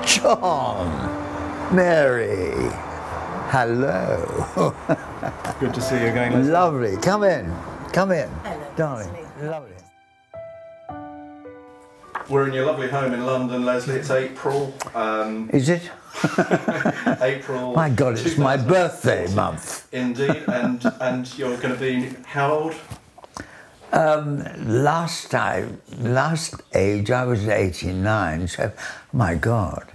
John, Mary, hello. Good to see you again, Leslie. Lovely. Come in. Hello, Darling. Leslie. Lovely. We're in your lovely home in London, Leslie. It's April. Is it? April. My God, it's my birthday month. Indeed. And you're going to be how old? Last age, I was 89, so, my God,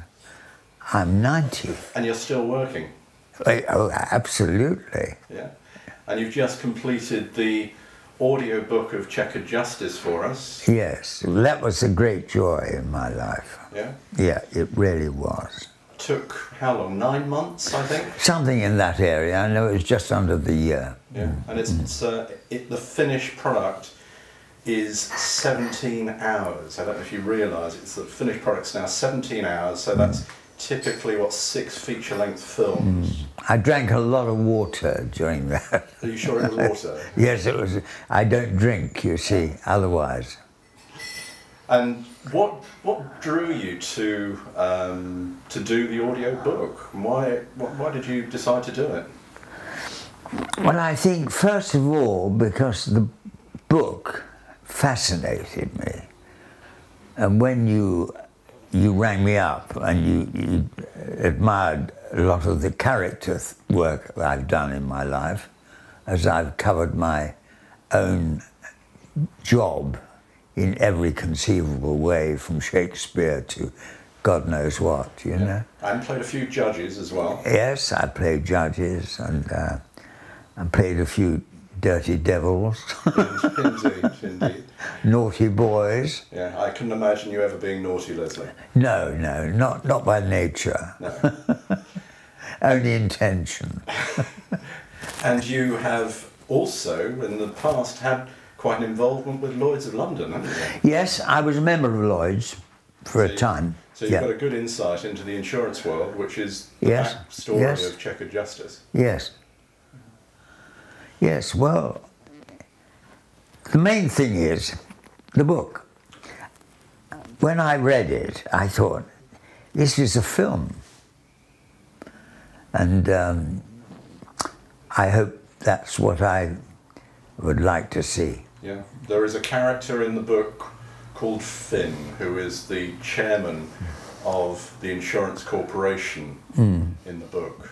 I'm 90. And you're still working? Oh, absolutely. Yeah. And you've just completed the audiobook of Chequered Justice for us. Yes, that was a great joy in my life. Yeah? Yeah, it really was. Took how long? 9 months, I think? Something in that area. I know it was just under the year. Yeah. And the finished product is 17 hours. I don't know if you realise the finished product's now 17 hours, so that's typically, 6 feature-length films. I drank a lot of water during that. Are you sure it was water? Yes, it was. I don't drink, you see, otherwise. And what drew you to do the audio book? Why did you decide to do it? Well, I think first of all because the book fascinated me, and when you rang me up and you admired a lot of the character work I've done in my life, as I've covered my own job in every conceivable way, from Shakespeare to God knows what, you know. And played a few judges as well. Yes, I played judges and played a few dirty devils. Indeed. Naughty boys. Yeah, I couldn't imagine you ever being naughty, Leslie. No, not by nature. No. Only intention. And you have also, in the past, had quite an involvement with Lloyd's of London, haven't you? Yes, I was a member of Lloyd's for a time. So you've got a good insight into the insurance world, which is the backstory of Chequered Justice. Yes. Yes, well, the main thing is the book. When I read it, I thought, this is a film. And I hope that's what I would like to see. Yeah, there is a character in the book called Finn, who is the chairman of the insurance corporation in the book.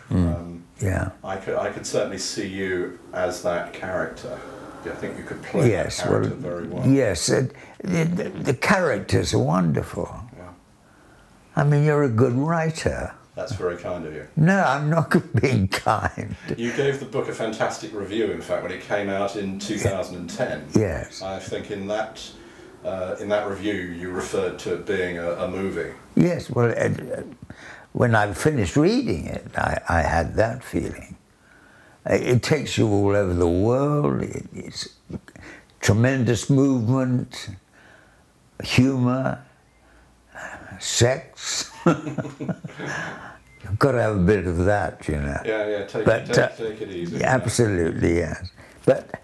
Yeah. I could certainly see you as that character. I think you could play that character very well. Yes, the characters are wonderful. Yeah. I mean, you're a good writer. That's very kind of you. No, I'm not being kind. You gave the book a fantastic review, in fact, when it came out in 2010. Yes. I think in that review you referred to it being a movie. Yes, well, when I finished reading it, I had that feeling. It takes you all over the world. It's tremendous movement, humour, sex. You've got to have a bit of that, you know. Yeah, take it easy. Absolutely, yes. But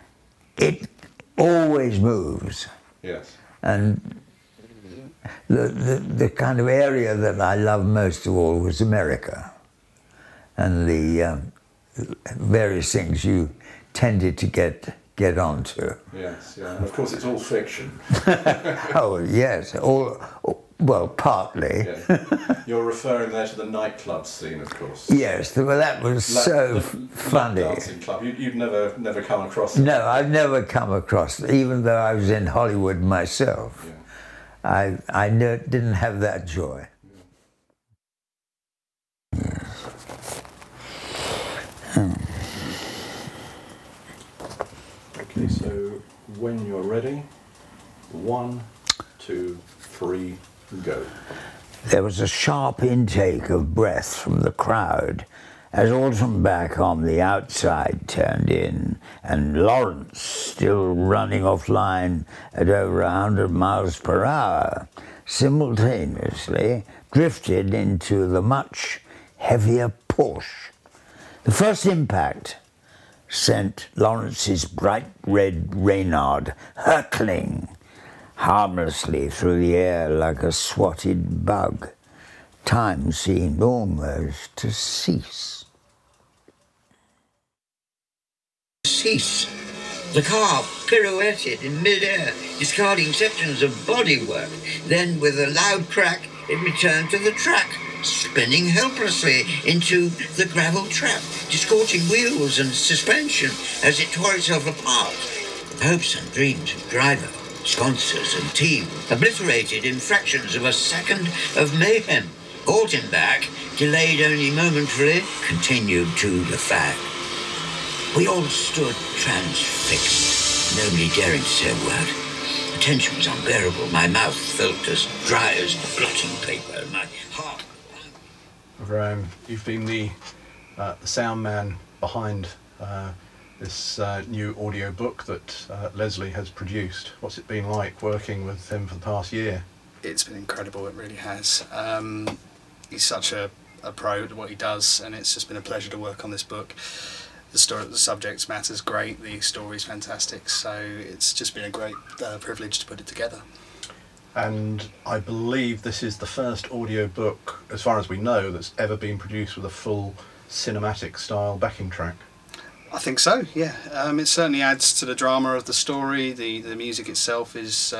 it always moves. Yes. And the kind of area that I loved most of all was America, and the various things you tended to get onto. Yes, yeah. And of course it's all fiction. Oh, yes, well, partly. Yeah. You're referring there to the nightclub scene, of course. Yes, well, that was funny. Dancing club. You'd never come across it. No, I've never come across it, even though I was in Hollywood myself. Yeah. I didn't have that joy. Yeah. Okay, so when you're ready, 1, 2, 3, go. There was a sharp intake of breath from the crowd as Autumnback on the outside turned in, and Lawrence, still running offline at over 100 miles per hour, simultaneously drifted into the much heavier Porsche. The first impact sent Lawrence's bright red Reynard hurtling harmlessly through the air like a swatted bug. time seemed almost to cease. Cease. The car pirouetted in mid-air, discarding sections of bodywork. Then, with a loud crack, it returned to the track, spinning helplessly into the gravel trap, disgorging wheels and suspension as it tore itself apart. The hopes and dreams of driver, sponsors and team obliterated in fractions of a second of mayhem. Brought him back, delayed only momentarily, continued to the fact. We all stood transfixed, nobody daring to say a word. The tension was unbearable. My mouth felt as dry as blotting paper, and my heart... You've been the sound man behind this new audio book that Leslie has produced. What's it been like working with him for the past year? It's been incredible, it really has. He's such a pro at what he does, and it's just been a pleasure to work on this book. The subject matter's great, the story's fantastic, so it's just been a great privilege to put it together. And I believe this is the first audio book, as far as we know, that's ever been produced with a full cinematic style backing track. I think so, yeah. It certainly adds to the drama of the story. The music itself has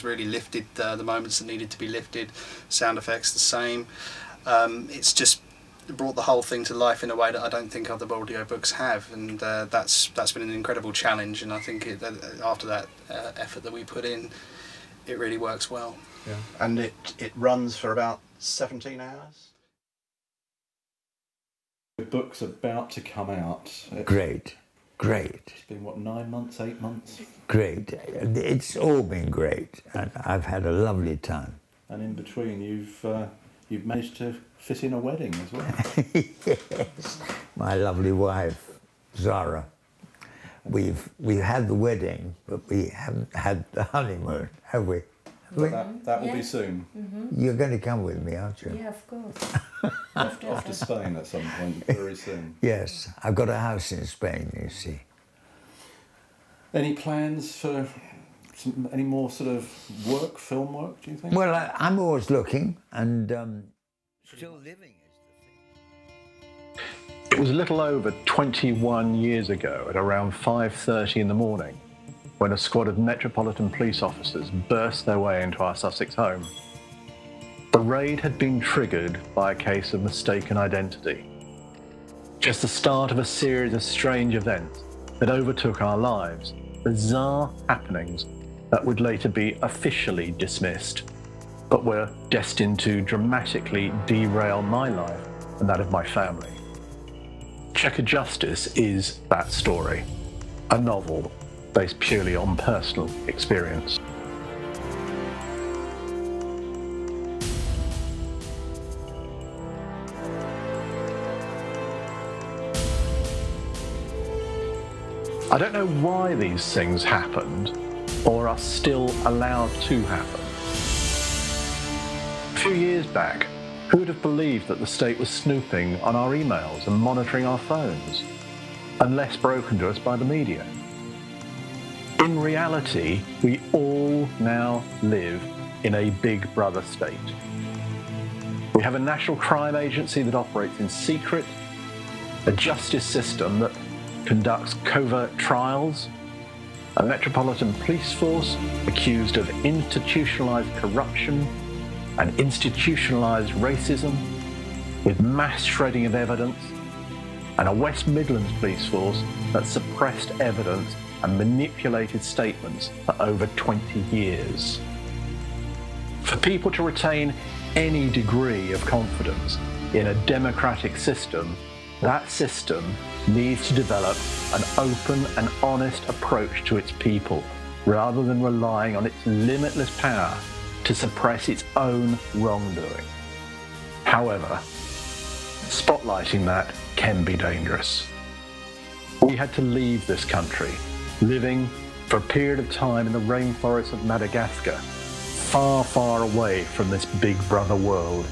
really lifted the moments that needed to be lifted. Sound effects the same. It's just brought the whole thing to life in a way that I don't think other audiobooks have, and that's been an incredible challenge, and I think after that effort that we put in, it really works well. Yeah. And it runs for about 17 hours? The book's about to come out. Great. It's been, what, 9 months, 8 months? Great. It's all been great, and I've had a lovely time. And in between, you've managed to fit in a wedding as well. Yes, my lovely wife, Zara. We've had the wedding, but we haven't had the honeymoon, have we? That will be soon. Mm-hmm. You're going to come with me, aren't you? Yeah, of course. Off to Spain at some point, very soon. Yes, I've got a house in Spain, you see. Any plans for any more sort of film work, do you think? Well, I'm always looking, and still living is the thing. It was a little over 21 years ago at around 5:30 in the morning when a squad of Metropolitan Police officers burst their way into our Sussex home. The raid had been triggered by a case of mistaken identity. Just the start of a series of strange events that overtook our lives, bizarre happenings that would later be officially dismissed, but were destined to dramatically derail my life and that of my family. Chequered Justice is that story, a novel based purely on personal experience. I don't know why these things happened or are still allowed to happen. A few years back, who would have believed that the state was snooping on our emails and monitoring our phones, unless broken to us by the media? In reality, we all now live in a big brother state. We have a national crime agency that operates in secret, a justice system that conducts covert trials, a metropolitan police force accused of institutionalized corruption and institutionalized racism with mass shredding of evidence, and a West Midlands police force that suppressed evidence and manipulated statements for over 20 years. For people to retain any degree of confidence in a democratic system, that system needs to develop an open and honest approach to its people, rather than relying on its limitless power to suppress its own wrongdoing. However, spotlighting that can be dangerous. We had to leave this country, living for a period of time in the rainforests of Madagascar, far, far away from this big brother world.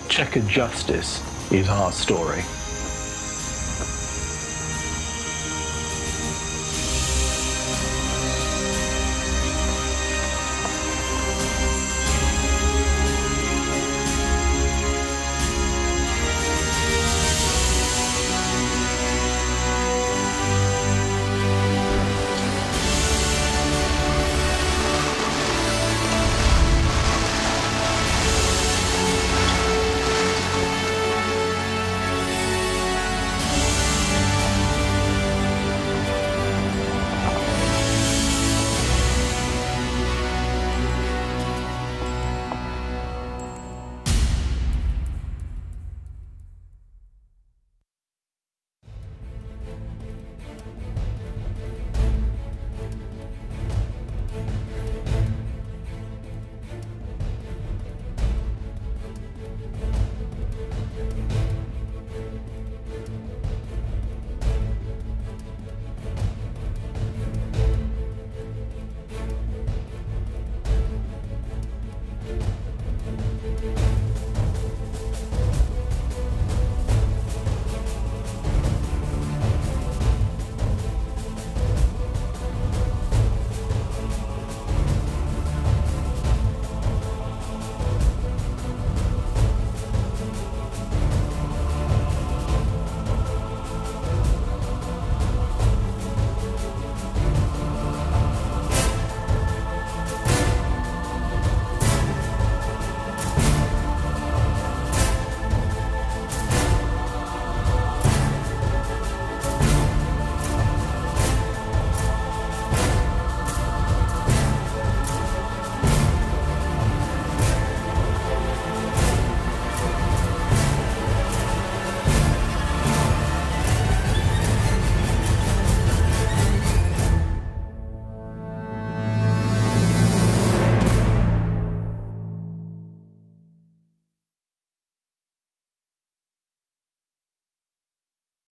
Chequered Justice is our story.